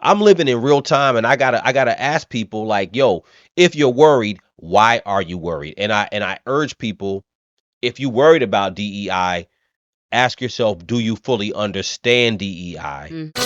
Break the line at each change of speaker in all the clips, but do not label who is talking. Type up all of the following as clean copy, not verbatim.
I'm living in real time, and I gotta ask people like, yo, if you're worried, why are you worried? And I urge people, if you worried about DEI, ask yourself, do you fully understand DEI?
Mm.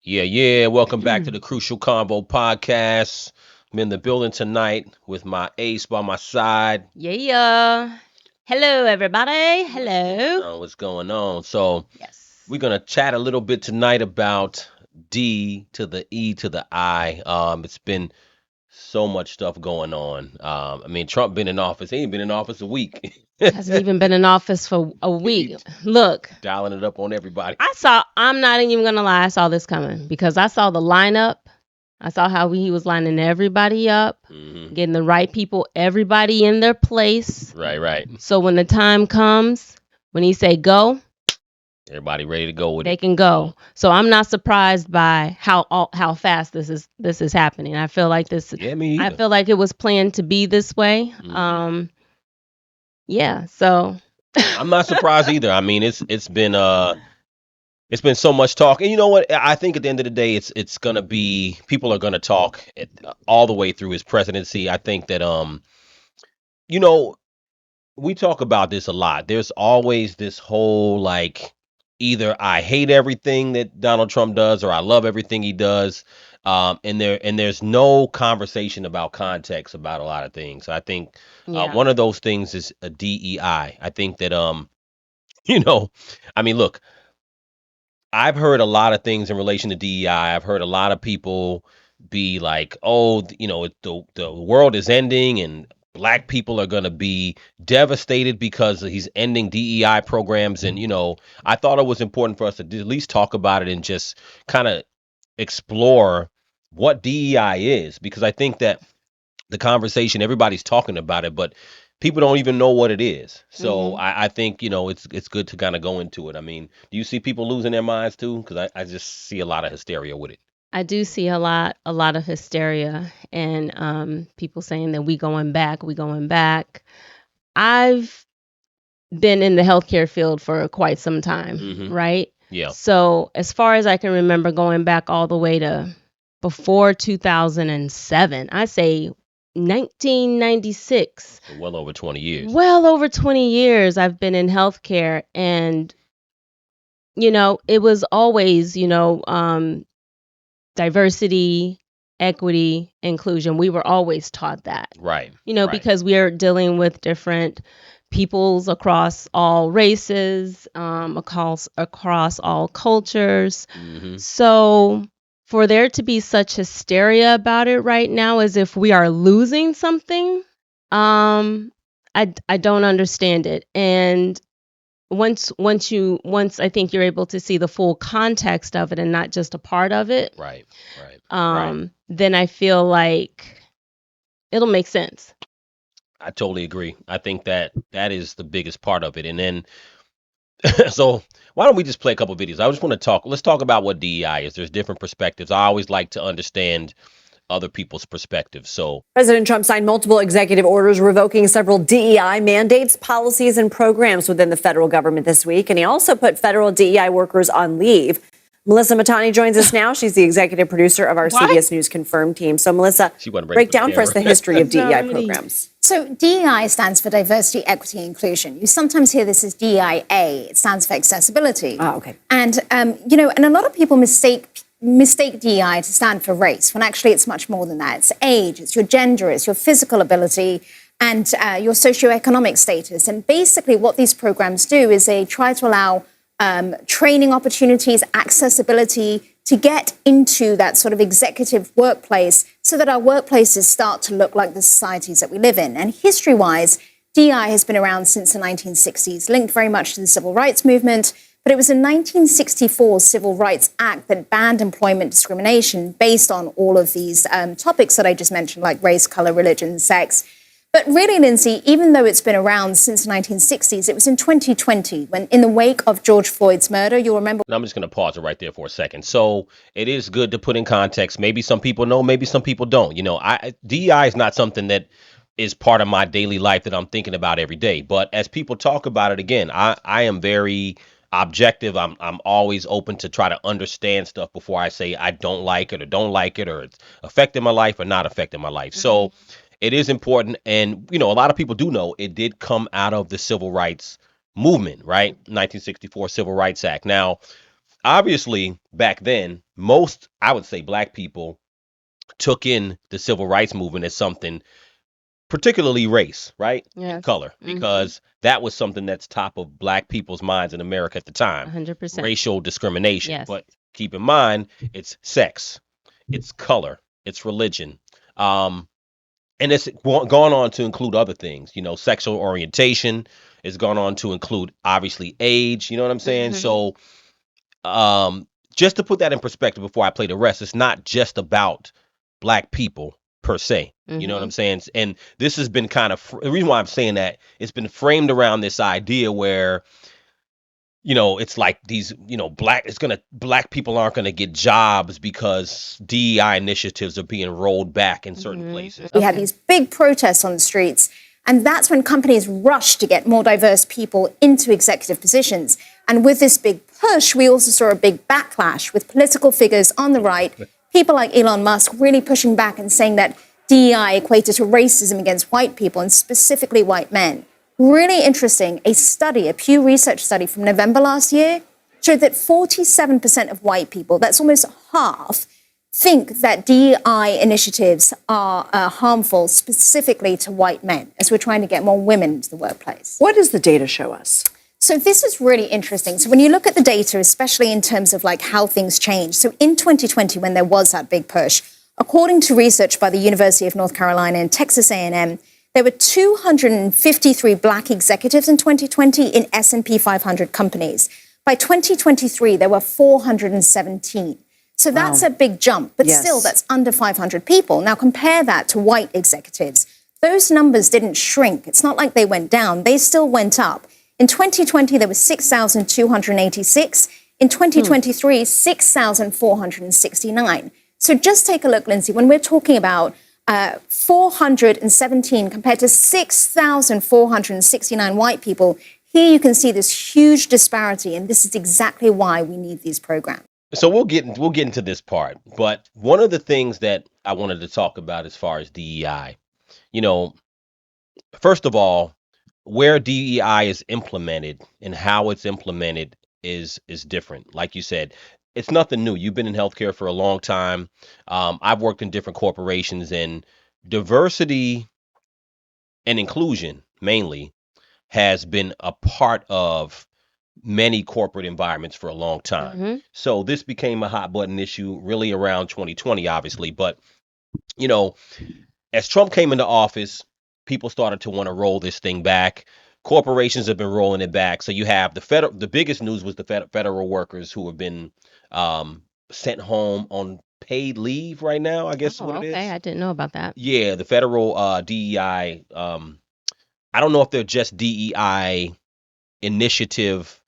Yeah, yeah. Welcome back to the Crucial Convo podcast. I'm in the building tonight with my ace by my side.
Yeah. Hello, everybody. Hello.
What's going on? So
Yes.
we're gonna chat a little bit tonight about D to the E to the I. It's been so much stuff going on. I mean, Trump been in office. He ain't been in office a week.
Hasn't even been in office for a week. Look,
Dialing it up on everybody.
I'm not even going to lie, I saw this coming because I saw the lineup. I saw how he was lining everybody up, getting the right people, everybody in their place.
Right.
So when the time comes, when he say go,
everybody ready to go with
they
it.
can go. So I'm not surprised by how fast this is happening. I feel like this.
Yeah, me either.
I feel like it was planned to be this way. Yeah. So
I'm not surprised either. I mean, it's been so much talk, and you know what? I think at the end of the day, it's gonna be, people are gonna talk all the way through his presidency. I think that you know, we talk about this a lot. There's always this whole like, either I hate everything that Donald Trump does or I love everything he does. And there's no conversation about context about a lot of things. I think one of those things is a DEI. I think that I mean, look, I've heard a lot of things in relation to DEI. I've heard a lot of people be like, "Oh, the world is ending, and black people are going to be devastated because he's ending DEI programs." And I thought it was important for us to at least talk about it and just kind of explore what DEI is, because I think that the conversation, everybody's talking about it, but people don't even know what it is. So I think it's good to kind of go into it. I mean, do you see people losing their minds too? Because I just see a lot of hysteria with it.
I do see a lot of hysteria and people saying that we going back. I've been in the healthcare field for quite some time, right?
Yeah.
So as far as I can remember, going back all the way to before 2007, I say 1996.
Well over 20 years.
Well over 20 years I've been in healthcare, and it was always diversity, equity, inclusion. We were always taught that.
Right.
Because we are dealing with different peoples across all races, across all cultures. So for there to be such hysteria about it right now, as if we are losing something, I don't understand it. And once I think you're able to see the full context of it and not just a part of it,
right.
Then I feel like it'll make sense.
I totally agree. I think that is the biggest part of it. And then so why don't we just play a couple videos? I just want to let's talk about what DEI is. There's different perspectives. I always like to understand other people's perspectives. So
President Trump signed multiple executive orders revoking several DEI mandates, policies, and programs within the federal government this week. And he also put federal DEI workers on leave. Melissa Matani joins us now. She's the executive producer of our CBS News Confirmed team. So, Melissa, break down for us the history of DEI programs.
So DEI stands for Diversity, Equity, Inclusion. You sometimes hear this as DEIA. It stands for accessibility.
Oh, okay.
And, and a lot of people mistake DEI to stand for race, when actually it's much more than that. It's age, it's your gender, it's your physical ability, and your socioeconomic status. And basically what these programs do is they try to allow training opportunities, accessibility to get into that sort of executive workplace so that our workplaces start to look like the societies that we live in. And history-wise, DEI has been around since the 1960s, linked very much to the civil rights movement, But it was a 1964 Civil Rights Act that banned employment discrimination based on all of these topics that I just mentioned, like race, color, religion, sex. But really, Lindsay, even though it's been around since the 1960s, it was in 2020 when, in the wake of George Floyd's murder, you'll remember.
I'm just going to pause it right there for a second. So it is good to put in context. Maybe some people know, maybe some people don't. DEI is not something that is part of my daily life that I'm thinking about every day. But as people talk about it again, I am very objective. I'm always open to try to understand stuff before I say I don't like it or don't like it or it's affecting my life or not affecting my life. So it is important. And, a lot of people do know it did come out of the civil rights movement, right? 1964 Civil Rights Act. Now, obviously, back then, most, I would say, black people took in the civil rights movement as something, particularly race, right?
Yes.
Color, because that was something that's top of black people's minds in America at the time.
100%.
Racial discrimination.
Yes.
But keep in mind, it's sex, it's color, it's religion. And it's gone on to include other things, sexual orientation. It's gone on to include obviously age. You know what I'm saying? So, just to put that in perspective before I play the rest, it's not just about black people per se. You know what I'm saying? And this has been kind of the reason why I'm saying that it's been framed around this idea where it's like these, black people aren't gonna get jobs because DEI initiatives are being rolled back in certain places.
We had these big protests on the streets, and that's when companies rushed to get more diverse people into executive positions. And with this big push, we also saw a big backlash with political figures on the right, people like Elon Musk really pushing back and saying that DEI equated to racism against white people and specifically white men. Really interesting, a Pew Research study from November last year, showed that 47% of white people, that's almost half, think that DEI initiatives are harmful specifically to white men as we're trying to get more women into the workplace.
What does the data show us?
So this is really interesting. So when you look at the data, especially in terms of like how things change, so in 2020, when there was that big push, according to research by the University of North Carolina and Texas A&M, there were 253 black executives in 2020 in S&P 500 companies. By 2023, there were 417. So that's a big jump, but still that's under 500 people. Now compare that to white executives. Those numbers didn't shrink. It's not like they went down. They still went up. In 2020, there were 6,286. In 2023, 6,469. So just take a look, Lindsay, when we're talking about 417 compared to 6,469 white people, here you can see this huge disparity, and this is exactly why we need these programs.
So we'll get into this part, but one of the things that I wanted to talk about as far as DEI, first of all, where DEI is implemented and how it's implemented is different. Like you said, it's nothing new. You've been in healthcare for a long time. I've worked in different corporations, and diversity and inclusion mainly has been a part of many corporate environments for a long time. So this became a hot button issue really around 2020, obviously. But, as Trump came into office, people started to want to roll this thing back. Corporations have been rolling it back. So you have the biggest news was the federal workers who have been sent home on paid leave right now, I guess what it is.
Okay, I didn't know about that.
Yeah, the federal DEI, I don't know if they're just DEI initiative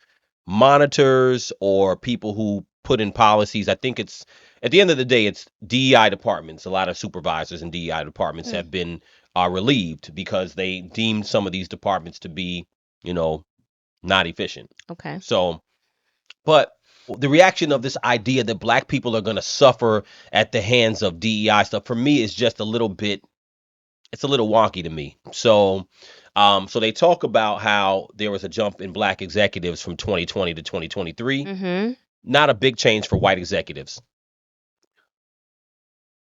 monitors or people who put in policies. I think it's, at the end of the day, it's DEI departments. A lot of supervisors in DEI departments have been relieved because they deemed some of these departments to be, not efficient.
Okay.
So, but the reaction of this idea that black people are going to suffer at the hands of DEI stuff, for me, is just a little bit, it's a little wonky to me. So, so they talk about how there was a jump in black executives from 2020 to 2023. Not a big change for white executives.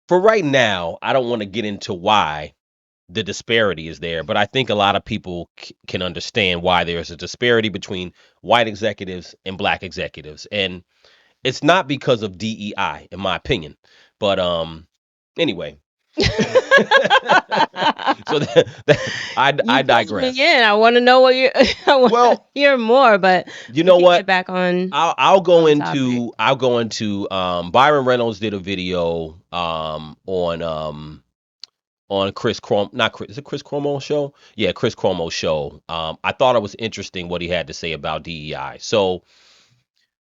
For right now, I don't want to get into why the disparity is there, but I think a lot of people can understand why there's a disparity between white executives and black executives. And it's not because of DEI, in my opinion. But anyway, So I
You pulled me
digress.
in. I want to know what you. I want to
Well,
hear more, but
you
we
know
can get
what?
back on
I'll go
topic.
into Byron Reynolds did a video on Chris Crom not Chris is it Chris Cuomo show? Yeah, Chris Cuomo show. I thought it was interesting what he had to say about DEI. So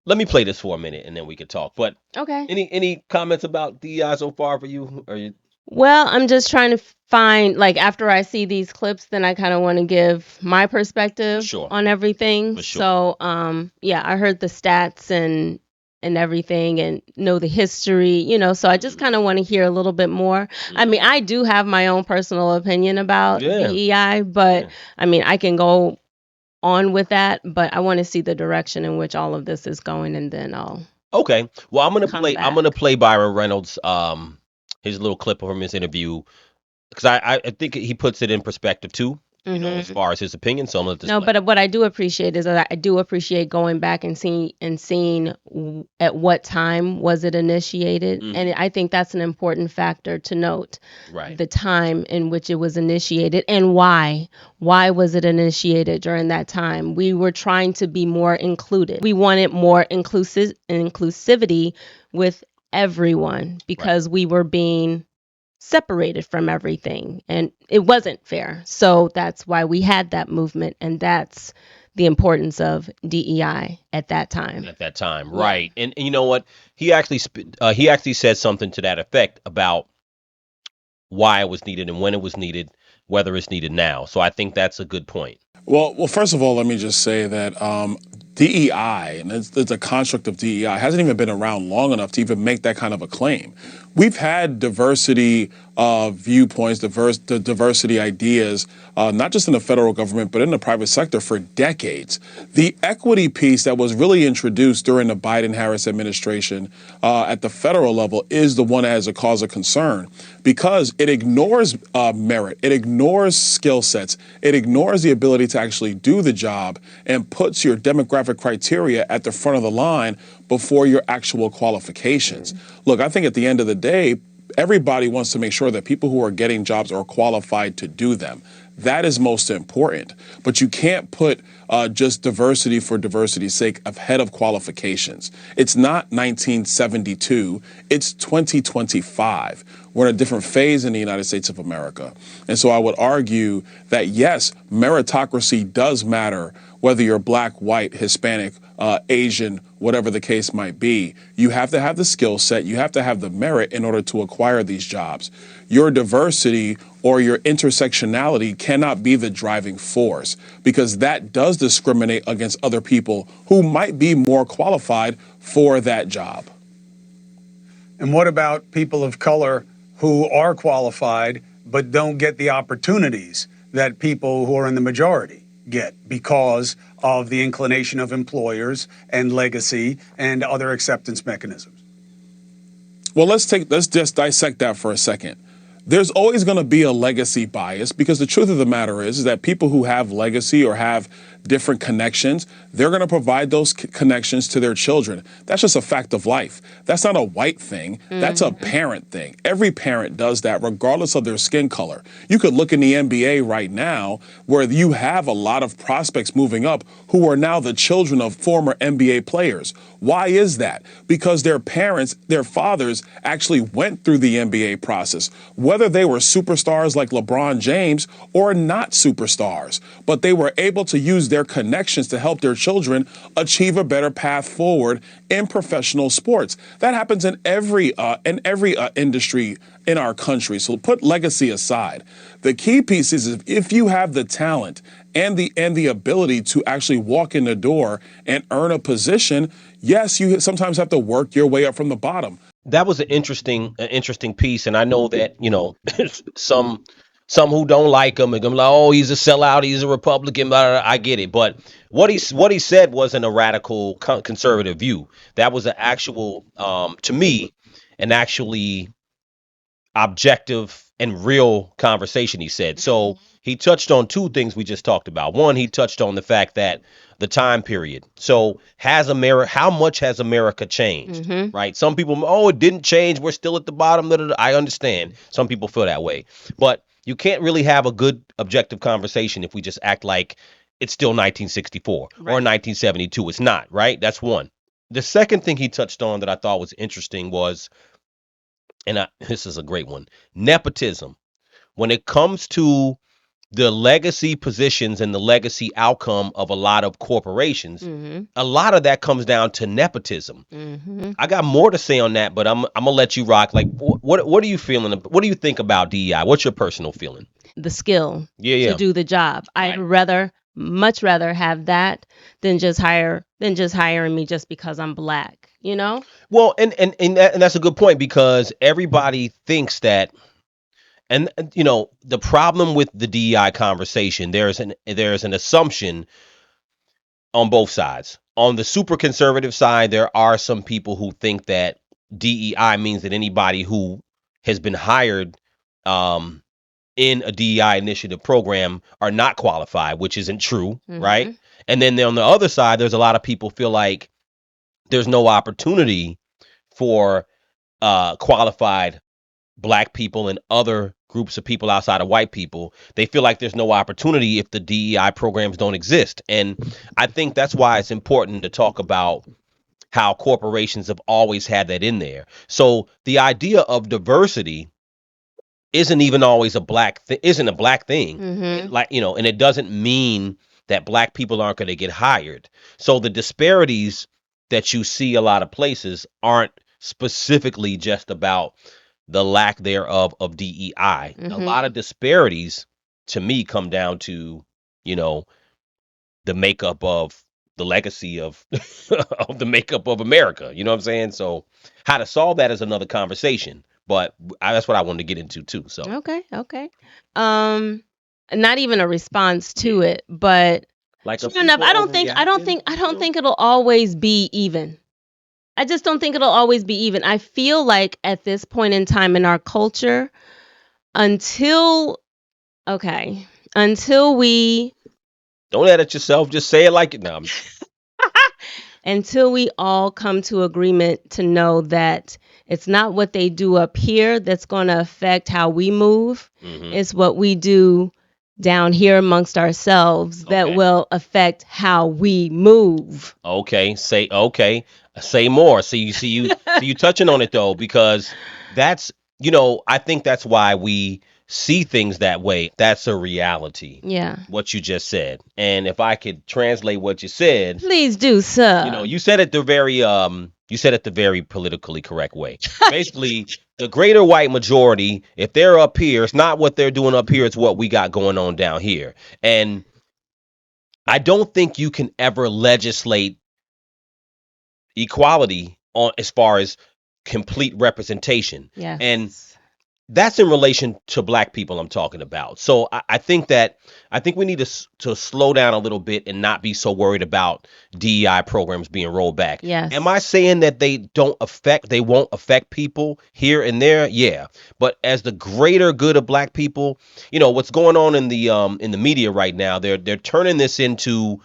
let me play this for a minute and then we could talk. But
Okay.
any comments about DEI so far for you? Or you
Well, I'm just trying to find, like, after I see these clips, then I kind of want to give my
for
perspective
sure.
on everything.
For sure.
So, yeah, I heard the stats and everything and know the history, so I just kind of want to hear a little bit more. I mean, I do have my own personal opinion about
Yeah.
DEI, but
Yeah.
I mean, I can go on with that, but I want to see the direction in which all of this is going, and then I'll
Okay. Well,
come
I'm gonna
back.
play Byron Reynolds his little clip from his interview because I think he puts it in perspective too, as
Mhm.
far as his opinion. So I'm gonna let this
No,
play.
but what I do appreciate is that I do appreciate going back and seeing at what time was it initiated, and I think that's an important factor to note.
Right.
The time in which it was initiated and why. Why was it initiated during that time? We were trying to be more included. We wanted more inclusivity with everyone
Right.
because we were being separated from everything and it wasn't fair. So that's why we had that movement, and that's the importance of DEI at that time.
At that time,
Yeah.
right? And you know what? He actually said something to that effect about why it was needed and when it was needed, whether it's needed now. So I think that's a good point.
Well, first of all, let me just say that DEI, and it's a construct of DEI, hasn't even been around long enough to even make that kind of a claim. We've had diversity viewpoints, diversity ideas, not just in the federal government, but in the private sector for decades. The equity piece that was really introduced during the Biden-Harris administration at the federal level is the one that has a cause of concern because it ignores merit, it ignores skill sets, it ignores the ability to actually do the job and puts your demographic criteria at the front of the line before your actual qualifications. Look, I think at the end of the day, everybody wants to make sure that people who are getting jobs are qualified to do them. That is most important. But you can't put just diversity for diversity's sake ahead of qualifications. It's not 1972, it's 2025. We're in a different phase in the United States of America. And so I would argue that yes, meritocracy does matter, whether you're black, white, Hispanic, Asian, whatever the case might be. You have to have the skill set, you have to have the merit in order to acquire these jobs. Your diversity or your intersectionality cannot be the driving force because that does discriminate against other people who might be more qualified for that job.
And what about people of color who are qualified but don't get the opportunities that people who are in the majority get because of the inclination of employers and legacy and other acceptance mechanisms?
Well, let's just dissect that for a second. There's always going to be a legacy bias because the truth of the matter is that people who have legacy or have different connections, they're going to provide those connections to their children. That's just a fact of life. That's not a white thing. That's a parent thing. Every parent does that regardless of their skin color. You could look in the NBA right now where you have a lot of prospects moving up who are now the children of former NBA players. Why is that? Because their parents, their fathers actually went through the NBA process, whether they were superstars like LeBron James or not superstars, but they were able to use their connections to help their children achieve a better path forward in professional sports. That happens in every industry in our country. So put legacy aside. The key piece is if you have the talent and the ability to actually walk in the door and earn a position, yes, you sometimes have to work your way up from the bottom.
That was an interesting piece, and I know that some who don't like him and go like, oh, he's a sellout, he's a Republican. Blah, blah, blah. I get it, but what he said wasn't a radical conservative view. That was an actual, to me, an actually objective and real conversation. He said so. He touched on two things we just talked about. One, he touched on the fact that the time period. So how much has America changed?
Mm-hmm.
Right? Some people, oh, it didn't change. We're still at the bottom. I understand. Some people feel that way. But you can't really have a good objective conversation if we just act like it's still 1964 or
Right.
1972. It's not, right? That's one. The second thing he touched on that I thought was interesting was, this is a great one, nepotism. When it comes to the legacy positions and the legacy outcome of a lot of corporations,
Mm-hmm.
a lot of that comes down to nepotism.
Mm-hmm.
I got more to say on that, but I'm gonna let you rock. Like, what are you feeling? What do you think about DEI? What's your personal feeling?
The skill
Yeah,
to
yeah.
do the job. I'd much rather have that than just hiring me just because I'm black, you know?
Well, and that's a good point because everybody thinks that, and the problem with the DEI conversation, there's an assumption on both sides. On the super conservative side, there are some people who think that DEI means that anybody who has been hired um, in a DEI initiative program are not qualified, which isn't true, right?
Mm-hmm.
And then on the other side, there's a lot of people feel like there's no opportunity for qualified black people and other groups of people outside of white people. They feel like there's no opportunity if the DEI programs don't exist. And I think that's why it's important to talk about how corporations have always had that in there. So the idea of diversity isn't even always isn't a black thing.
Mm-hmm.
And it doesn't mean that black people aren't going to get hired. So the disparities that you see a lot of places aren't specifically just about the lack thereof of DEI. A
Mm-hmm.
lot of disparities to me come down to, you know, the makeup of the legacy of of the makeup of America. You know what I'm saying? So how to solve that is another conversation. But that's what I wanted to get into too. So
Okay. Um, Not even a response to it, but
like
sure enough, I don't think it'll always be even. I just don't think it'll always be even. I feel like at this point in time in our culture, until until we
don't edit yourself. Just say it like it now.
until we all come to agreement to know that it's not what they do up here that's going to affect how we move.
Mm-hmm.
It's what we do down here amongst ourselves that
Okay.
will affect how we move.
Okay, say more. See you touching on it though, because that's I think that's why we see things that way. That's a reality.
Yeah.
What you just said, and if I could translate what you said,
Please do, sir.
you said it the very politically correct way. Basically, the greater white majority, if they're up here, it's not what they're doing up here; it's what we got going on down here, and I don't think you can ever legislate equality on as far as complete representation.
Yes.
And that's in relation to black people I'm talking about. So I think we need to slow down a little bit and not be so worried about DEI programs being rolled back.
Yes.
Am I saying that they won't affect people here and there? Yeah. But as the greater good of black people, what's going on in the media right now, they're turning this into,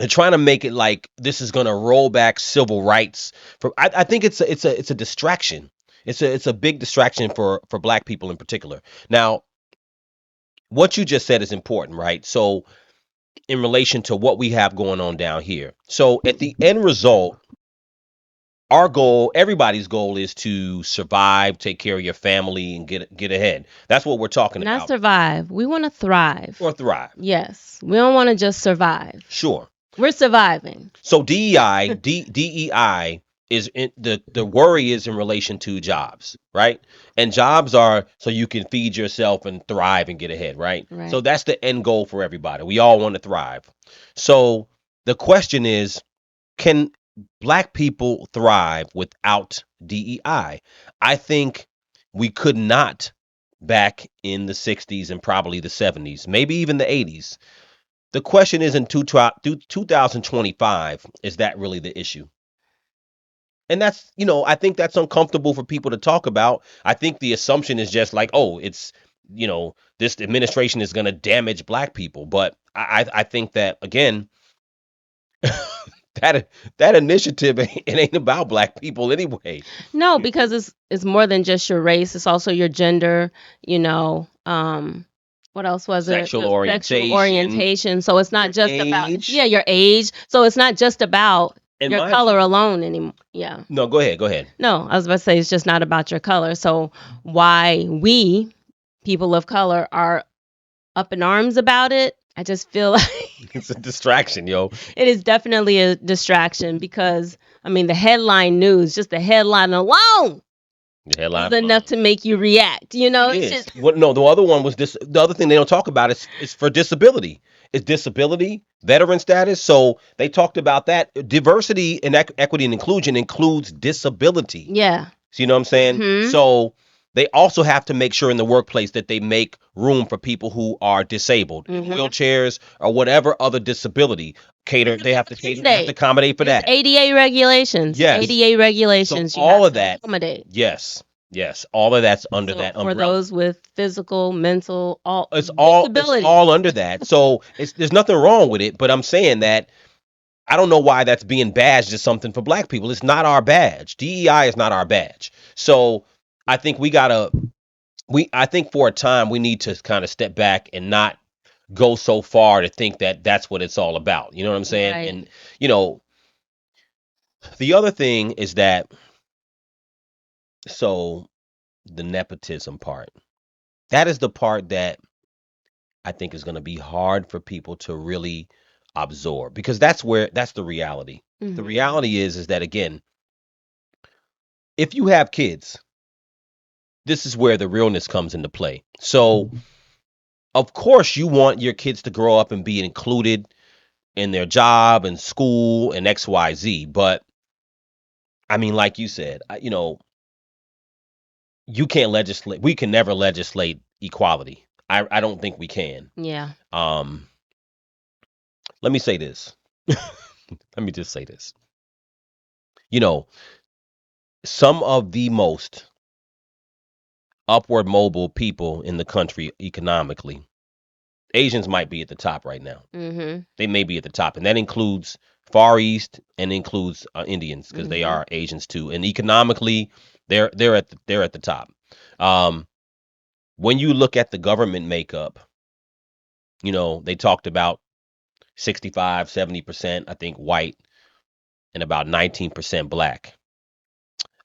they're trying to make it like this is going to roll back civil rights. I think it's a distraction. It's a big distraction for black people in particular. Now, what you just said is important, right? So, in relation to what we have going on down here. So, at the end result, our goal, everybody's goal, is to survive, take care of your family, and get ahead. That's what we're talking
Not
about.
survive. We want to thrive.
Or thrive.
Yes. We don't want to just survive.
Sure.
We're surviving.
So DEI is the worry is in relation to jobs, right? And jobs are so you can feed yourself and thrive and get ahead, right?
Right.
So that's the end goal for everybody. We all want to thrive. So the question is, can black people thrive without DEI? I think we could not back in the 60s and probably the 70s, maybe even the 80s. The question is, in 2025, is that really the issue? And that's, I think that's uncomfortable for people to talk about. I think the assumption is just like, oh, it's, this administration is going to damage black people. But I think that, again, that initiative it ain't about black people anyway.
No, because it's more than just your race. It's also your gender. What else was it?
Sexual
Your sexual
orientation,
orientation. So it's not just about
age.
your age. So it's not just about
And
your
mind
color
you,
alone anymore. Yeah.
no, go ahead, go ahead.
No, I was about to say it's just not about your color. So why we people of color are up in arms about it, I just feel like
It's a distraction, yo.
it is definitely a distraction because I mean the headline news, just the headline alone
The
is
headline
enough
alone.
to make you react.
It
It's
is.
just
What? No, the other one was this. The other thing they don't talk about is for disability. It's disability, veteran status. So they talked about that. Diversity and equity and inclusion includes disability.
yeah.
So you know what I'm saying?
Hmm.
So they also have to make sure in the workplace that they make room for people who are disabled, in
Hmm.
wheelchairs or whatever other disability. They have to cater, they have to
Mandate.
accommodate for
There's
that.
ADA regulations.
Yes.
ADA
So
regulations you
all
have
of
to
that,
accommodate.
yes, yes, all of that's under
So
that
for
umbrella.
those with physical, mental, all
It's
disabilities.
all under that. So it's there's nothing wrong with it, but I'm saying that I don't know why that's being badged as something for black people. It's not our badge. DEI is not our badge. So I think I think for a time we need to kind of step back and not go so far to think that that's what it's all about. You know what I'm saying?
Right.
And you know, the other thing is that so the nepotism part. That is the part that I think is going to be hard for people to really absorb because that's the reality. The
Hmm.
reality is that again, if you have kids, this is where the realness comes into play. So, of course, you want your kids to grow up and be included in their job and school and XYZ, but I mean like you said, you can't legislate. We can never legislate equality. I don't think we can.
Yeah.
Um let me say this. Let me just say this. You know, some of the most upward mobile people in the country economically, Asians might be at the top right now.
Hmm.
They may be at the top, and that includes Far East and includes Indians because they
Hmm.
are Asians too. And economically, they're at the top. Um, when you look at the government makeup, they talked about 65, 70%, I think, white and about 19% black.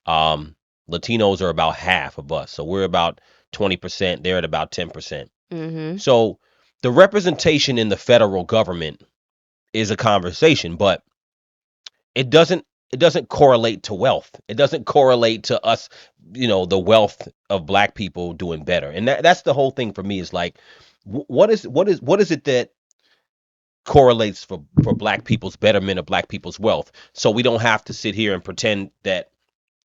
Um, Latinos are about half of us. So we're about 20%. They're at about 10%.
Hmm.
So the representation in the federal government is a conversation, but it doesn't correlate to wealth. It doesn't correlate to us, the wealth of black people doing better. And that's the whole thing for me is like what is it that correlates for black people's betterment of black people's wealth so we don't have to sit here and pretend that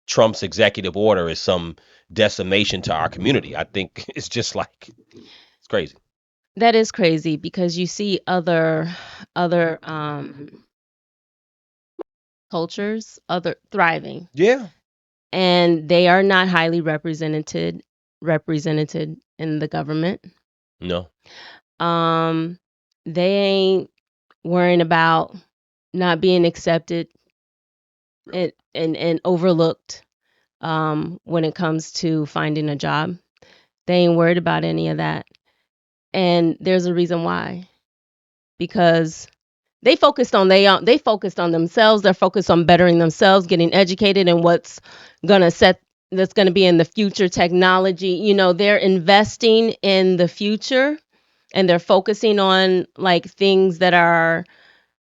Trump's executive order is some decimation to our community. I think it's just like it's crazy.
That is crazy because you see other cultures, other thriving,
Yeah.
and they are not highly represented in the government.
No.
Um, they ain't worrying about not being accepted and overlooked when it comes to finding a job. They ain't worried about any of that. And there's a reason why. Because they focused on themselves, they're focused on bettering themselves, getting educated in what's gonna set that's gonna be in the future technology. They're investing in the future and they're focusing on like things that are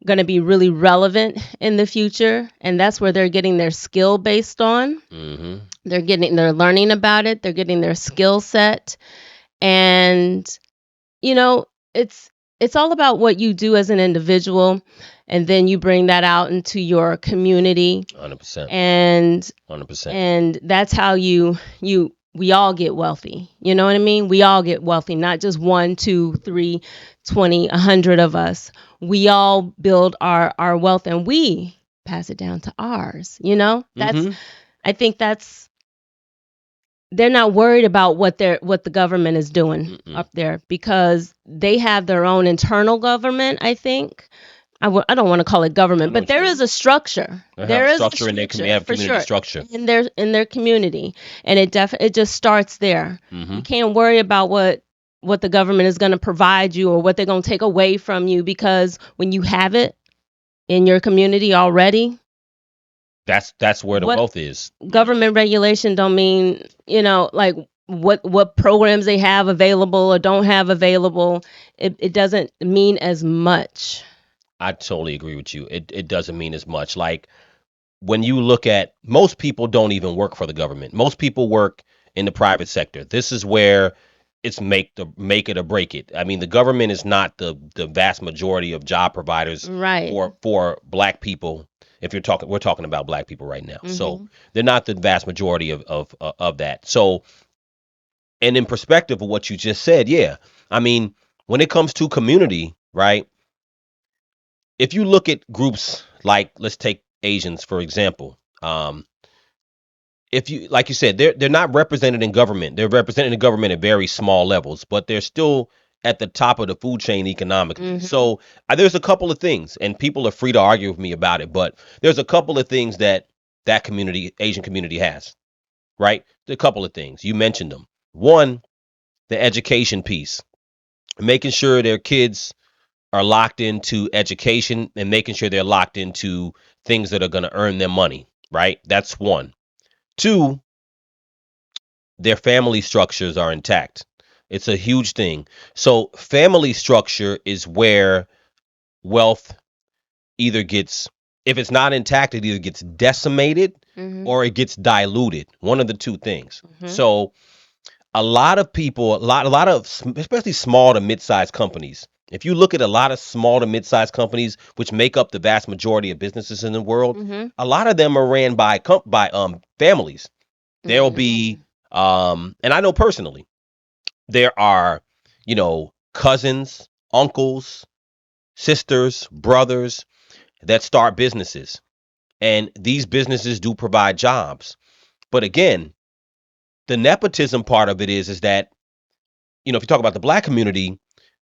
going to be really relevant in the future, and that's where they're getting their skill based on.
Mm-hmm.
They're learning about it, they're getting their skill set. And you know it's all about what you do as an individual, and then you bring that out into your community.
100%.
and
100%.
and that's how we all get wealthy. You know what I mean? We all get wealthy, not just 1, 2, 3, 20, 100 of us. We all build our wealth and we pass it down to ours. That's
Mm-hmm.
I think that's they're not worried about what the government is doing
Mm-mm.
up there because they have their own internal government, I think. I don't want to call it government, but there is a structure. There is a
Structure in their
structure for
community
sure
structure.
in their community, and it just starts there. You can't worry about what the government is going to provide you or what they're going to take away from you, because when you have it in your community already,
That's where the
what
wealth is.
government regulation don't mean, like what programs they have available or don't have available. It doesn't mean as much.
I totally agree with you. It doesn't mean as much. Like when you look at, most people don't even work for the government. Most people work in the private sector. This is where it's make it or break it. I mean, the government is not the vast majority of job providers
Right.
for black people. If we're talking about black people right now. So
Mhm.
they're not the vast majority of that. So, and in perspective of what you just said, yeah. I mean, when it comes to community, right? If you look at groups like, let's take Asians for example. If you, like you said, they're not represented in government. They're represented in government at very small levels, but they're still at the top of the food chain economically. So there's a couple of things, and people are free to argue with me about it, but there's a couple of things that community, Asian community, has. Right? A couple of things you mentioned them. One, the education piece, making sure their kids are locked into education and making sure they're locked into things that are going to earn them money, right? That's one. Two, their family structures are intact. It's a huge thing. So, family structure is where wealth either gets, if it's not intact, it either gets decimated or it gets diluted. One of the two things. So, a lot of people, a lot of, especially small to mid-sized companies. If you look at a lot of small to mid-sized companies, which make up the vast majority of businesses in the world, a lot of them are ran by families. There'll be, and I know personally, there are, cousins, uncles, sisters, brothers that start businesses, and these businesses do provide jobs. But again, the nepotism part of it is that, if you talk about the black community,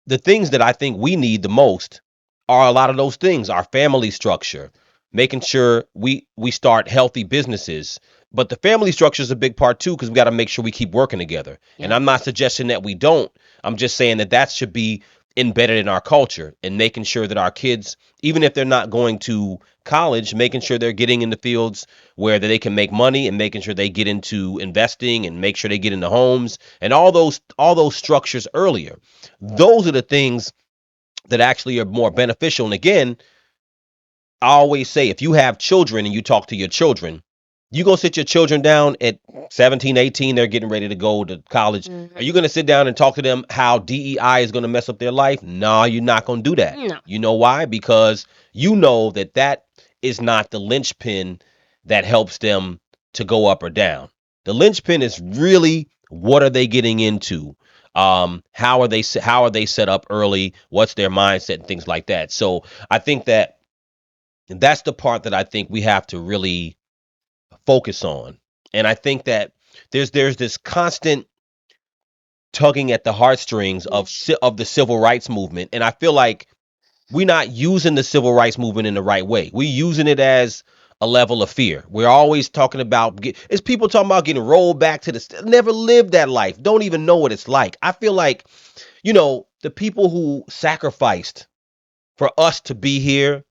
the things that I think we need the most are a lot of those things: our family structure, making sure we start healthy businesses. But the family structure is a big part too, because we got to make sure we keep working together. And I'm not suggesting that we don't. I'm just saying that should be embedded in our culture, and making sure that our kids, even if they're not going to college, making sure they're getting in the fields where they can make money, and making sure they get into investing and make sure they get into homes and all those structures earlier. Those are the things that actually are more beneficial. And again, I always say, if you have children and you talk to your children, you go sit your children down at 17, 18, they're getting ready to go to college. Are you going to sit down and talk to them how DEI is going to mess up their life? No, you're not going to do that.
No.
You know why? Because you know that is not the linchpin that helps them to go up or down. The linchpin is really, what are they getting into? How are they set up early? What's their mindset and things like that? So I think that's the part that I think we have to really focus on. And I think that there's this constant tugging at the heartstrings of the civil rights movement, and I feel like we're not using the civil rights movement in the right way. We're using it as a level of fear. We're always talking about, it's people talking about getting rolled back to never lived that life, don't even know what it's like. I feel like, the people who sacrificed for us to be here,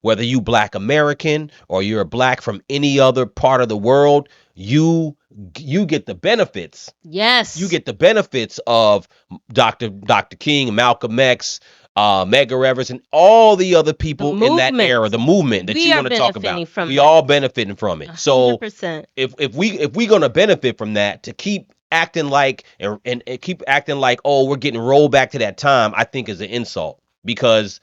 whether you black American or you're a black from any other part of the world, you get the benefits.
Yes.
You get the benefits of Dr. King, Malcolm X, Medgar Evers, and all the other people in that era, the movement that you want to talk about. We all benefiting from it. So
100%.
if we gonna benefit from that, to keep acting like and keep acting like, oh, we're getting rolled back to that time, I think is an insult, because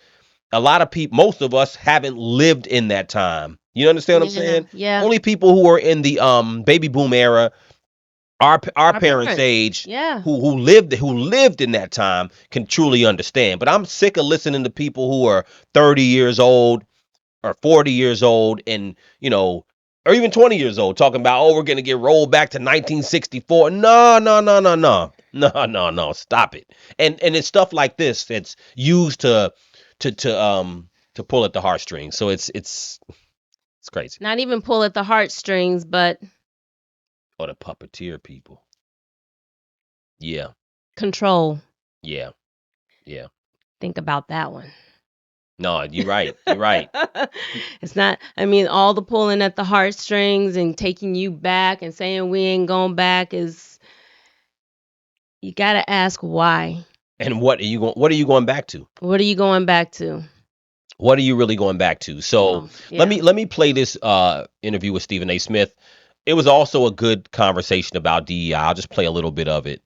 a lot of people, most of us haven't lived in that time. You understand what I'm saying?
Yeah.
Only people who are in the baby boom era, our parents' age,
Yeah.
who lived in that time, can truly understand. But I'm sick of listening to people who are 30 years old or 40 years old, and or even 20 years old, talking about, oh, we're gonna get rolled back to 1964. No, no, no, no, no, no, no, no. Stop it. And it's stuff like this that's used to to pull at the heartstrings. So it's crazy.
Not even pull at the heartstrings, but
Or the puppeteer people. Yeah,
control.
yeah, yeah.
Think about that one.
No, you're right. You're right.
It's not, I mean, all the pulling at the heartstrings and taking you back and saying we ain't going back is, you got to ask why.
And what are you going back to?
What are you going back to?
What are you really going back to? So
Oh, yeah.
let me play this interview with Stephen A. Smith. It was also a good conversation about DEI. I'll just play a little bit of it.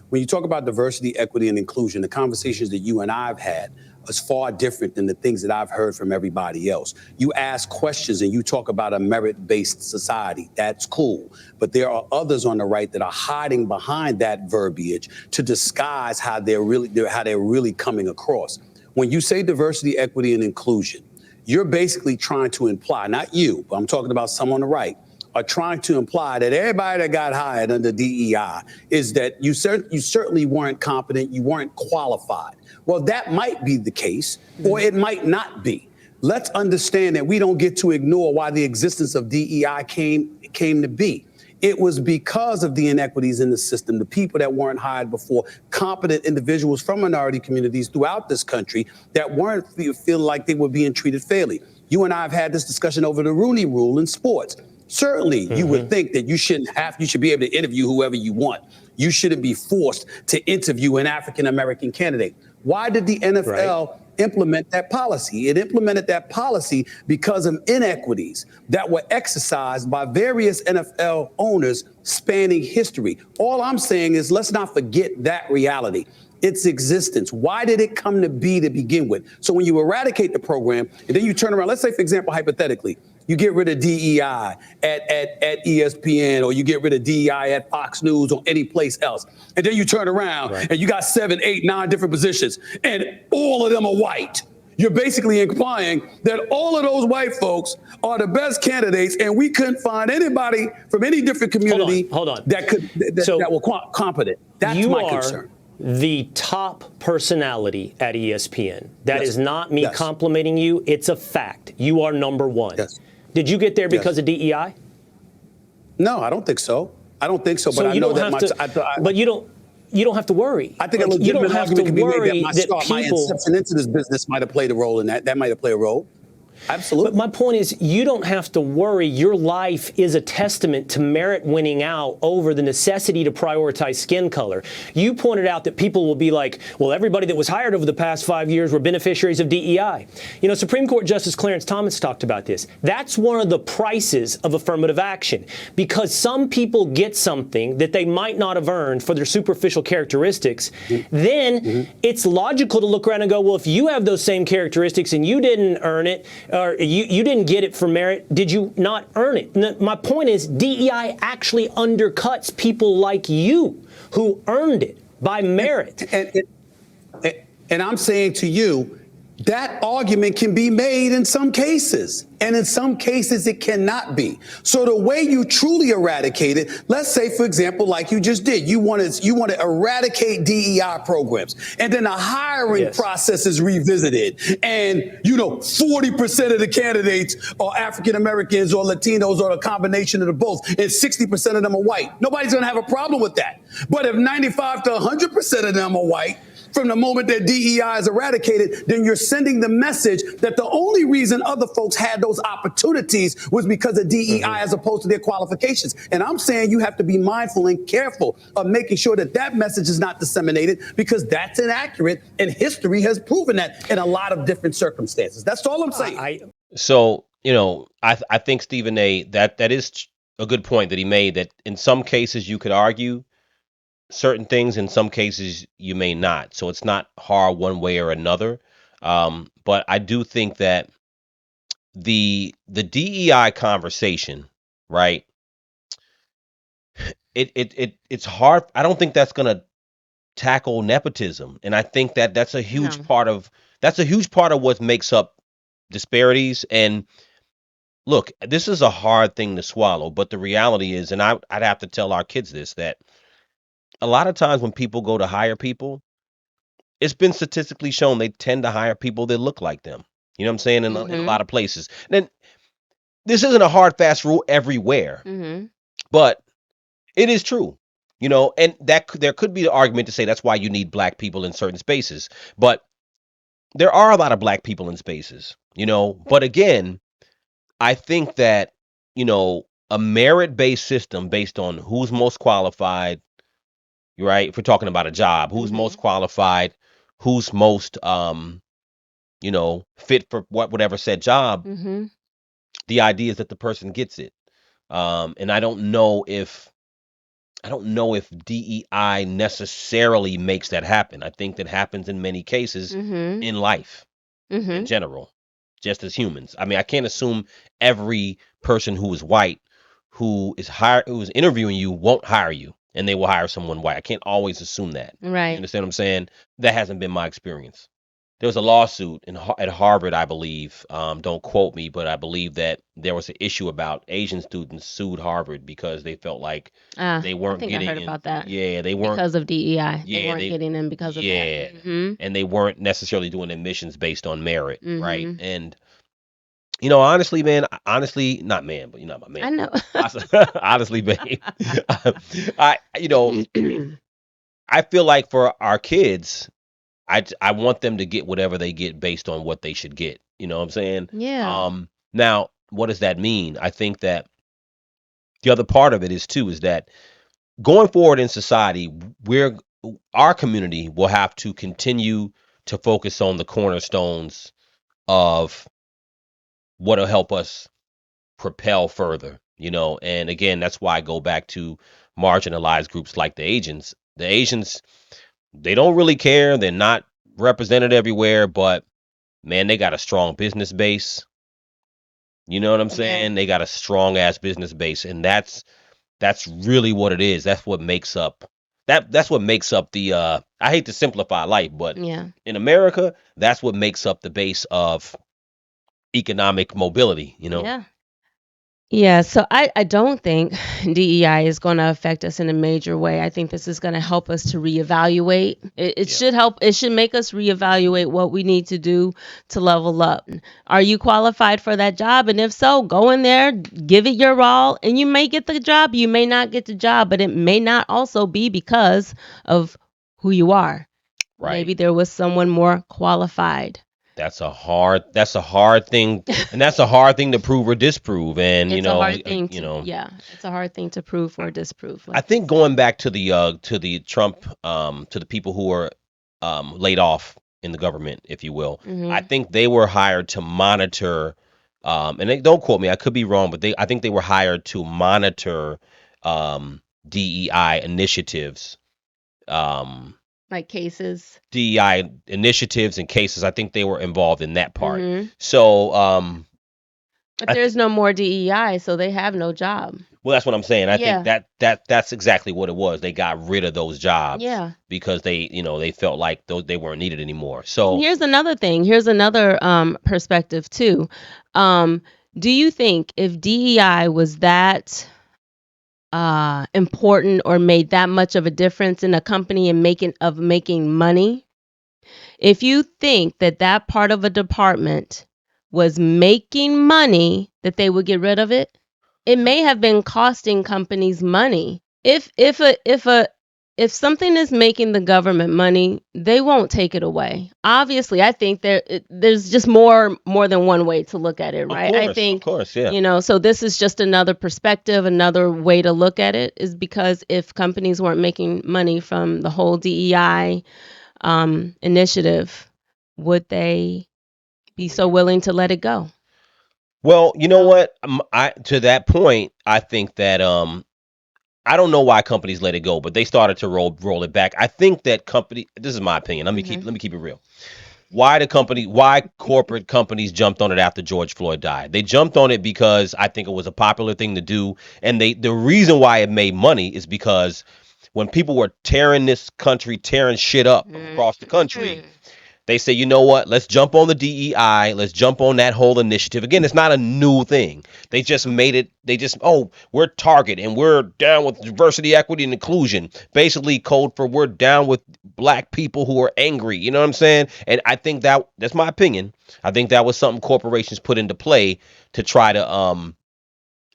When you talk about diversity, equity, and inclusion, the conversations that you and I have had is far different than the things that I've heard from everybody else. You ask questions and you talk about a merit-based society. That's cool. But there are others on the right that are hiding behind that verbiage to disguise how they're really coming across. When you say diversity, equity, and inclusion, you're basically trying to imply, not you, but I'm talking about some on the right, are trying to imply that everybody that got hired under DEI is that you certainly weren't competent, you weren't qualified. Well, that might be the case, or it might not be. Let's understand that we don't get to ignore why the existence of DEI came to be. It was because of the inequities in the system, the people that weren't hired before, competent individuals from minority communities throughout this country that weren't feeling like they were being treated fairly. You and I have had this discussion over the Rooney Rule in sports. Certainly, you would think that you should be able to interview whoever you want. You shouldn't be forced to interview an African-American candidate. Why did the NFL implement that policy? It implemented that policy because of inequities that were exercised by various NFL owners spanning history. All I'm saying is let's not forget that reality. Its existence. Why did it come to be to begin with? So when you eradicate the program and then you turn around, let's say, for example, hypothetically, you get rid of DEI at ESPN, or you get rid of DEI at Fox News or any place else. And then you turn around and you got 7, 8, 9 different positions and all of them are white. You're basically implying that all of those white folks are the best candidates, and we couldn't find anybody from any different community that were competent. That's my concern.
The top personality at ESPN. That is not me complimenting you. It's a fact. You are number one.
Yes.
Did you get there because of DEI?
No, I don't think so. I don't think so.
So
but I know that
but you don't have to worry.
I think a legitimate argument can be made that my inception into this business might have played a role in that. That might have played a role. Absolutely.
But my point is, you don't have to worry. Your life is a testament to merit winning out over the necessity to prioritize skin color. You pointed out that people will be like, well, everybody that was hired over the past 5 years were beneficiaries of DEI. You know, Supreme Court Justice Clarence Thomas talked about this. That's one of the prices of affirmative action, because some people get something that they might not have earned for their superficial characteristics. Then it's logical to look around and go, well, if you have those same characteristics and you didn't earn it, or you didn't get it for merit, did you not earn it? My point is, DEI actually undercuts people like you who earned it by merit.
And I'm saying to you, that argument can be made in some cases, and in some cases it cannot be. So the way you truly eradicate it, let's say, for example, like you just did, you want to eradicate DEI programs, and then the hiring process is revisited, and 40% of the candidates are African Americans or Latinos or a combination of the both, and 60% of them are white. Nobody's going to have a problem with that. But if 95 to 100% of them are white, from the moment that DEI is eradicated, then you're sending the message that the only reason other folks had those opportunities was because of DEI as opposed to their qualifications. And I'm saying you have to be mindful and careful of making sure that that message is not disseminated, because that's inaccurate, and history has proven that in a lot of different circumstances. That's all I'm saying.
So, I think, Stephen A., that is a good point that he made, that in some cases you could argue certain things, in some cases you may not. So it's not hard one way or another. But I do think that the DEI conversation, right? It's hard. I don't think that's gonna tackle nepotism, and I think that that's a huge part of what makes up disparities. And look, this is a hard thing to swallow, but the reality is, and I'd have to tell our kids this, that a lot of times when people go to hire people, it's been statistically shown they tend to hire people that look like them. You know what I'm saying? In a lot of places. Then this isn't a hard fast rule everywhere, but it is true. You know, and there could be the argument to say that's why you need black people in certain spaces. But there are a lot of black people in spaces, you know. But again, I think that, you know, a merit-based system based on who's most qualified, right? If we're talking about a job, who's most qualified, who's most you know, fit for whatever said job, the idea is that the person gets it. And I don't know if DEI necessarily makes that happen. I think that happens in many cases in life in general, just as humans. I mean, I can't assume every person who is white who is interviewing you won't hire you and they will hire someone white. I can't always assume that. You
Right.
understand what I'm saying? That hasn't been my experience. There was a lawsuit at Harvard, I believe. Don't quote me, but I believe that there was an issue about Asian students sued Harvard because they felt like they
I
weren't
think I
getting
heard
in.
about that
Yeah, they weren't.
because of DEI. They
Yeah,
weren't getting in because of that.
yeah, and they weren't necessarily doing admissions based on merit, right?
Mm-hmm.
And you know, honestly, man, honestly, not man, but you're not my man.
I know.
Honestly, babe, you know, I feel like for our kids, I want them to get whatever they get based on what they should get. You know what I'm saying?
Yeah.
Now, what does that mean? I think that the other part of it is that going forward in society, our community will have to continue to focus on the cornerstones of what'll help us propel further, you know. And again, that's why I go back to marginalized groups like the Asians. The Asians, they don't really care. They're not represented everywhere, but man, they got a strong business base. You know what I'm saying? They got a strong ass business base, and that's really what it is. That's what makes up that's what makes up the I hate to simplify life, but
Yeah.
in America, that's what makes up the base of economic mobility, you know.
Yeah. Yeah, so I don't think DEI is going to affect us in a major way. I think this is going to help us to reevaluate. It
Yeah.
should help. It should make us reevaluate what we need to do to level up. Are you qualified for that job? And if so, go in there, give it your all, and you may get the job. You may not get the job, but it may not also be because of who you are.
Right.
Maybe there was someone more qualified.
That's a hard thing, and that's a hard thing to prove or disprove. And you
It's a
know,
hard thing
you
to,
know,
yeah, it's a hard thing to prove or disprove.
I think going back to the Trump to the people who were laid off in the government, if you will, I think they were hired to monitor and they don't quote me, I could be wrong, but I think they were hired to monitor DEI initiatives.
Like cases.
DEI initiatives and cases. I think they were involved in that part. So
But there's no more DEI, so they have no job.
well, that's what I'm saying. I think
Yeah.
that's exactly what it was. They got rid of those jobs
Yeah.
because they felt like they weren't needed anymore. So
Here's another thing. Here's another perspective too. Do you think if DEI was that important or made that much of a difference in a company and making money, if you think that part of a department was making money, that they would get rid of it? It may have been costing companies money. If something is making the government money, they won't take it away. Obviously, I think there's just more than one way to look at it, right? I think,
of course, yeah.
you know, so this is just another perspective, another way to look at it, is because if companies weren't making money from the whole DEI initiative, would they be so willing to let it go?
Well, you know what? I to that point, I think that I don't know why companies let it go, but they started to roll it back. I think that this is my opinion. Let me keep it real. Why corporate companies jumped on it after George Floyd died? They jumped on it because I think it was a popular thing to do, and the reason why it made money is because when people were tearing shit up across the country, They say, you know what? Let's jump on the DEI. Let's jump on that whole initiative. Again, it's not a new thing. They just made it. They just, oh, we're Target and we're down with diversity, equity, and inclusion. Basically, code for we're down with black people who are angry. You know what I'm saying? And I think that's my opinion. I think that was something corporations put into play to try to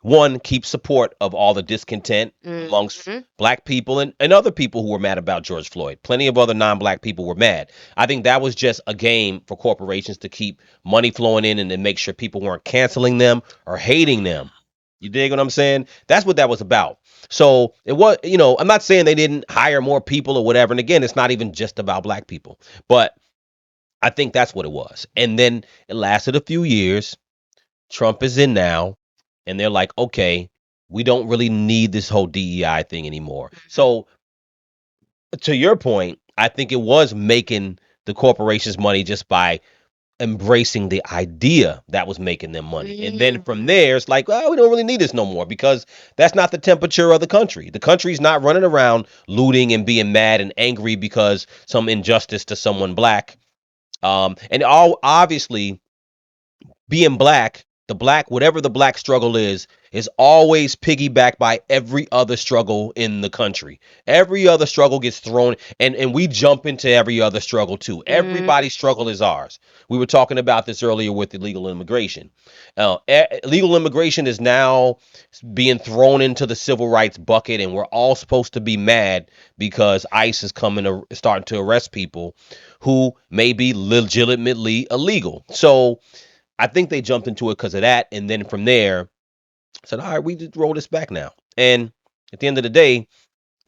one, keep support of all the discontent amongst black people and other people who were mad about George Floyd. Plenty of other non-black people were mad. I think that was just a game for corporations to keep money flowing in and to make sure people weren't canceling them or hating them. You dig what I'm saying? That's what that was about. So it was, I'm not saying they didn't hire more people or whatever. And again, it's not even just about black people, but I think that's what it was. And then it lasted a few years. Trump is in now, and they're like, okay, we don't really need this whole DEI thing anymore. So, to your point, I think it was making the corporations money just by embracing the idea that was making them money. And then from there, it's like, well, we don't really need this no more because that's not the temperature of the country. The country's not running around looting and being mad and angry because some injustice to someone black. And all obviously being black, whatever the black struggle is always piggybacked by every other struggle in the country. Every other struggle gets thrown, and we jump into every other struggle too. Everybody's struggle is ours. We were talking about this earlier with illegal immigration. Illegal immigration is now being thrown into the civil rights bucket, and we're all supposed to be mad because ICE is starting to arrest people who may be legitimately illegal. So I think they jumped into it because of that. And then from there, said, all right, we just roll this back now. And at the end of the day,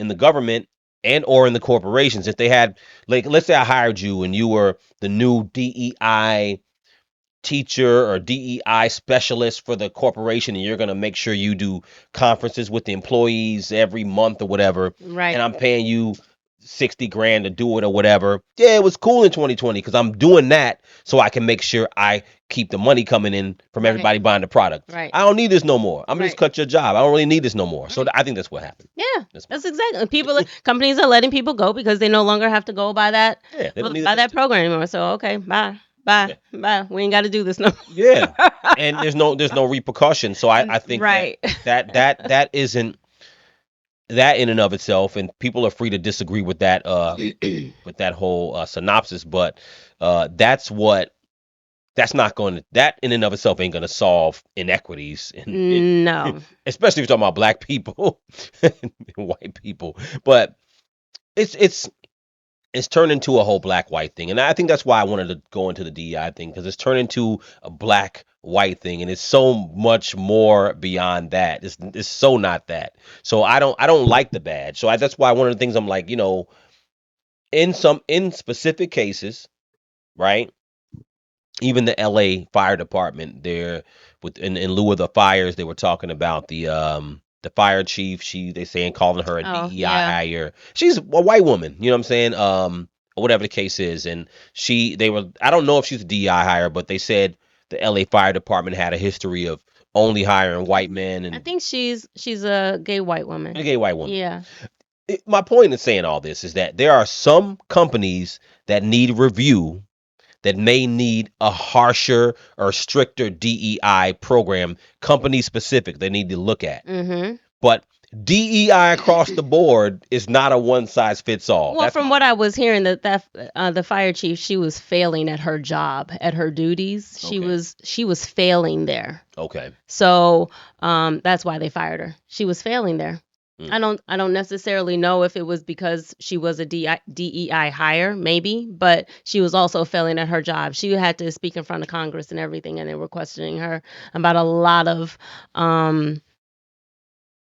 in the government and or in the corporations, if they had, like, let's say I hired you and you were the new DEI teacher or DEI specialist for the corporation, and you're going to make sure you do conferences with the employees every month or whatever.
Right.
And I'm paying you 60 grand to do it or whatever. Yeah, it was cool in 2020 because I'm doing that so I can make sure I keep the money coming in from everybody buying the product.
Right.
I don't need this no more. I'm gonna just cut your job. I don't really need this no more. So I think that's what happened.
Yeah, that's exactly. Companies are letting people go because they no longer have to go by that program anymore. So okay, bye. We ain't got to do this no more.
Yeah, and there's no repercussion. So I think that isn't that in and of itself, and people are free to disagree with that with that whole synopsis, but that's not going to, that in and of itself ain't going to solve inequities.
No,
especially if you're talking about black people and white people. But it's turned into a whole black white thing, and I think that's why I wanted to go into the DEI thing, because it's turned into a black white thing, and it's so much more beyond that. It's so not that. So I don't like the badge. So that's why one of the things I'm like, in specific cases, right? Even the LA fire department, there in lieu of the fires, they were talking about the fire chief. They saying calling her a DEI hire. She's a white woman, you know what I'm saying? Or whatever the case is. And I don't know if she's a DEI hire, but they said the LA fire department had a history of only hiring white men. And
I think she's a gay white woman.
A gay white woman.
Yeah.
My point in saying all this is that there are some companies that need review, that may need a harsher or stricter DEI program, company specific, they need to look at. But DEI across the board is not a one size fits all.
Well, from what I was hearing, that the fire chief, she was failing at her job, at her duties. She was failing there.
Okay.
So that's why they fired her. She was failing there. I don't necessarily know if it was because she was a DEI hire, maybe, but she was also failing at her job. She had to speak in front of Congress and everything, and they were questioning her about a lot of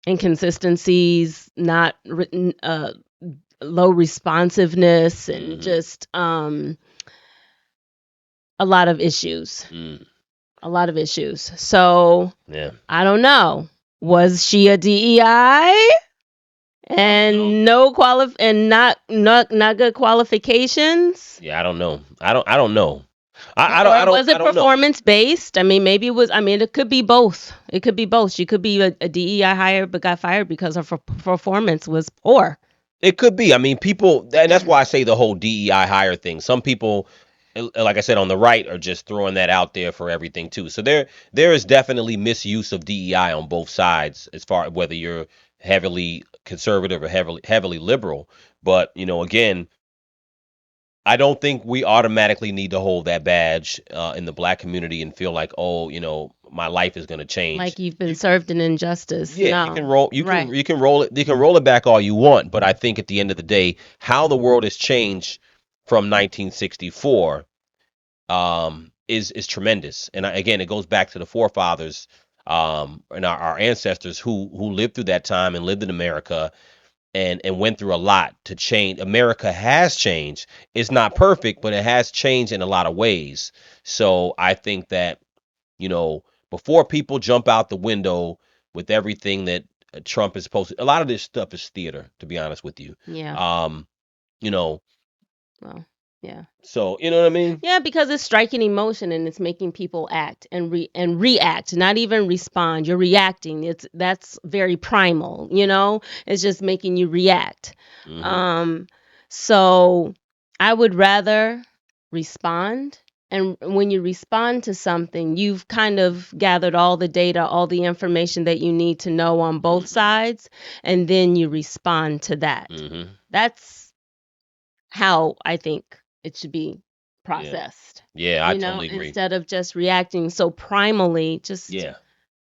inconsistencies, not written, low responsiveness, and just a lot of issues. A lot of issues. So
yeah,
I don't know. Was she a DEI? And not good qualifications.
Yeah, I don't know. I don't know.
Was it performance based? I mean, maybe it was. I mean, it could be both. It could be both. She could be a DEI hire but got fired because her performance was poor.
It could be. I mean, people, and that's why I say the whole DEI hire thing. Some people like I said, on the right are just throwing that out there for everything too. So there is definitely misuse of DEI on both sides, as far whether you're heavily conservative or heavily liberal. But again, I don't think we automatically need to hold that badge in the black community and feel like, oh, my life is going to change.
Like you've been served an injustice.
Yeah,
No.
you can roll
Right.
you can roll it back all you want, but I think at the end of the day, how the world has changed from 1964 is tremendous. And again, it goes back to the forefathers and our ancestors who lived through that time and lived in America and went through a lot to change. America has changed. It's not perfect, but it has changed in a lot of ways. So I think that, before people jump out the window with everything that Trump is supposed to, a lot of this stuff is theater, to be honest with you.
Yeah.
You know,
Well, yeah.
so you know what I mean?
Yeah, because it's striking emotion and it's making people act and react, not even respond. You're reacting. That's very primal, It's just making you react. So I would rather respond. And when you respond to something, you've kind of gathered all the data, all the information that you need to know on both sides, and then you respond to that. That's how I think it should be processed.
Yeah, I totally agree.
Instead of just reacting so primally, just
Yeah.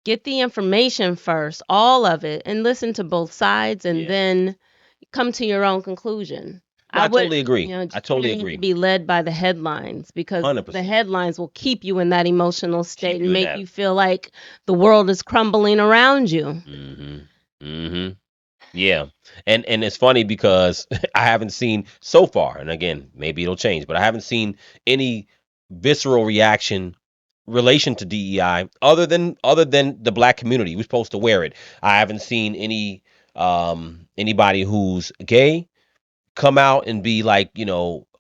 get the information first, all of it, and listen to both sides, and then come to your own conclusion.
I totally agree.
Just
I totally
not
agree.
be led by the headlines, because
100%.
the headlines will keep you in that emotional state
you
and
in
make
that.
you feel like the world is crumbling around you.
Yeah. And it's funny because I haven't seen so far, and again, maybe it'll change, but I haven't seen any visceral reaction relation to DEI other than the black community. We're supposed to wear it. I haven't seen anybody who's gay come out and be like,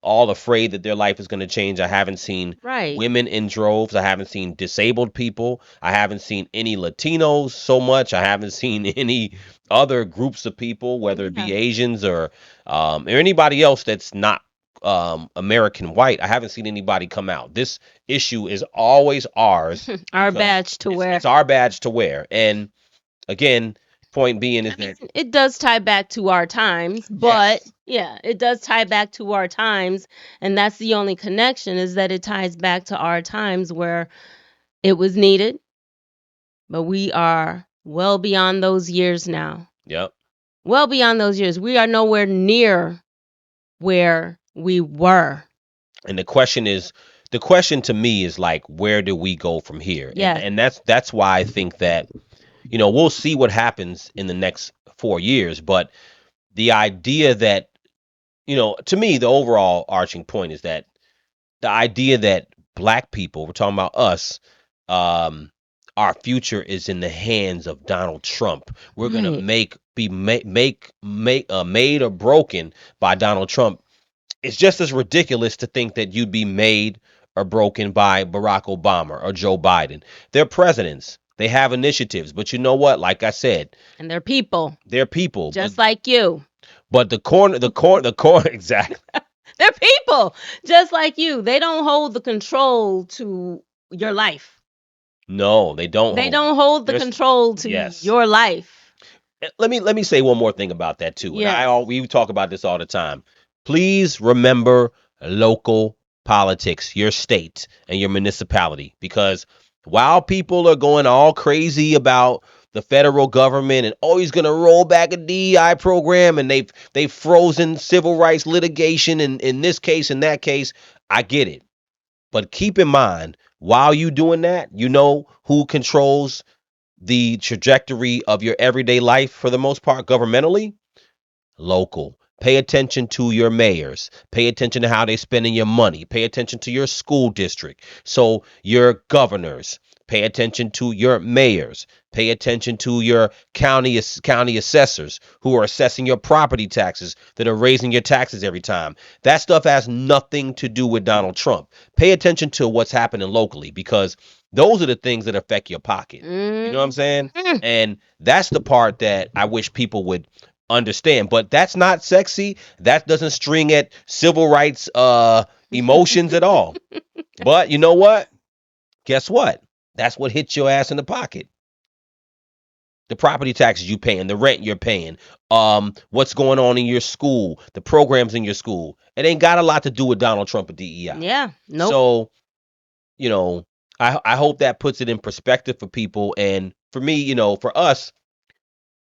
all afraid that their life is going to change. I haven't seen
Right.
women in droves. I haven't seen disabled people. I haven't seen any Latinos so much. I haven't seen any other groups of people, whether it be Asians or anybody else that's not American white. I haven't seen anybody come out. This issue is always ours.
Our
because
badge to wear.
It's our badge to wear. And again, point being is that
It does tie back to our times, but yeah, it does tie back to our times, and that's the only connection, is that it ties back to our times where it was needed, but we are well beyond those years now.
Yep.
Well beyond those years. We are nowhere near where we were.
And the question to me is like, where do we go from here?
Yeah.
And that's why I think that, we'll see what happens in the next 4 years. But the idea that, to me, the overall arching point is that the idea that black people, we're talking about us, our future is in the hands of Donald Trump. We're gonna be made or broken by Donald Trump. It's just as ridiculous to think that you'd be made or broken by Barack Obama or Joe Biden. They're presidents. They have initiatives, but you know what? Like I said,
And they're people.
they're people.
Just like you.
But the corner, exactly.
They're people just like you. They don't hold the control to your life.
No, they don't.
They don't hold the control to your life.
Let me say one more thing about that too.
Yes.
And we talk about this all the time. Please remember local politics, your state and your municipality, because while people are going all crazy about the federal government and he's going to roll back a DEI program, and they've frozen civil rights litigation in this case and that case, I get it. But keep in mind, while you doing that, who controls the trajectory of your everyday life for the most part governmentally? Local. Pay attention to your mayors. Pay attention to how they're spending your money. Pay attention to your school district. So your governors. Pay attention to your mayors. Pay attention to your county assessors who are assessing your property taxes, that are raising your taxes every time. That stuff has nothing to do with Donald Trump. Pay attention to what's happening locally, because those are the things that affect your pocket. You know what I'm saying? And that's the part that I wish people would understand. But that's not sexy. That doesn't string at civil rights emotions at all. But you know what? Guess what? That's what hits your ass in the pocket. The property taxes you paying, the rent you're paying, what's going on in your school, the programs in your school. It ain't got a lot to do with Donald Trump or DEI.
Yeah. Nope.
So, you know, I hope that puts it in perspective for people. And for me, you know, for us,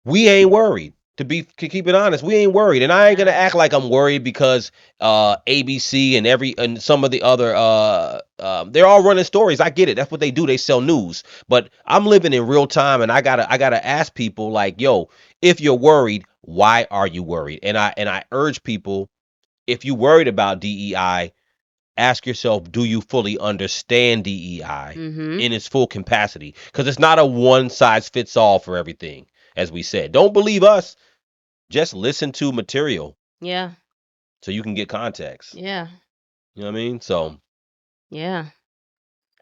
we ain't worried. To keep it honest, we ain't worried. And I ain't gonna act like I'm worried because ABC and some of the other they're all running stories. I get it. That's what they do. They sell news. But I'm living in real time, and I gotta ask people like, yo, if you're worried, why are you worried? And I urge people, if you worried about DEI, ask yourself, do you fully understand DEI in its full capacity? Because it's not a one size fits all for everything. As we said, don't believe us. Just listen to material.
Yeah.
So you can get context.
Yeah.
You know what I mean? So
yeah.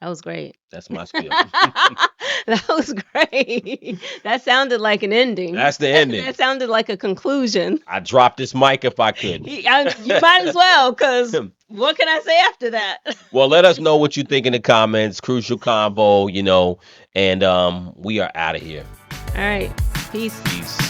That was great.
That's my spiel.
That was great. That sounded like an ending.
That's the ending.
That sounded like a conclusion.
I dropped this mic if I could.
You might as well, because what can I say after that?
Well, let us know what you think in the comments. Crucial Convo, you know, and we are out of here.
All right. Peace.
Peace.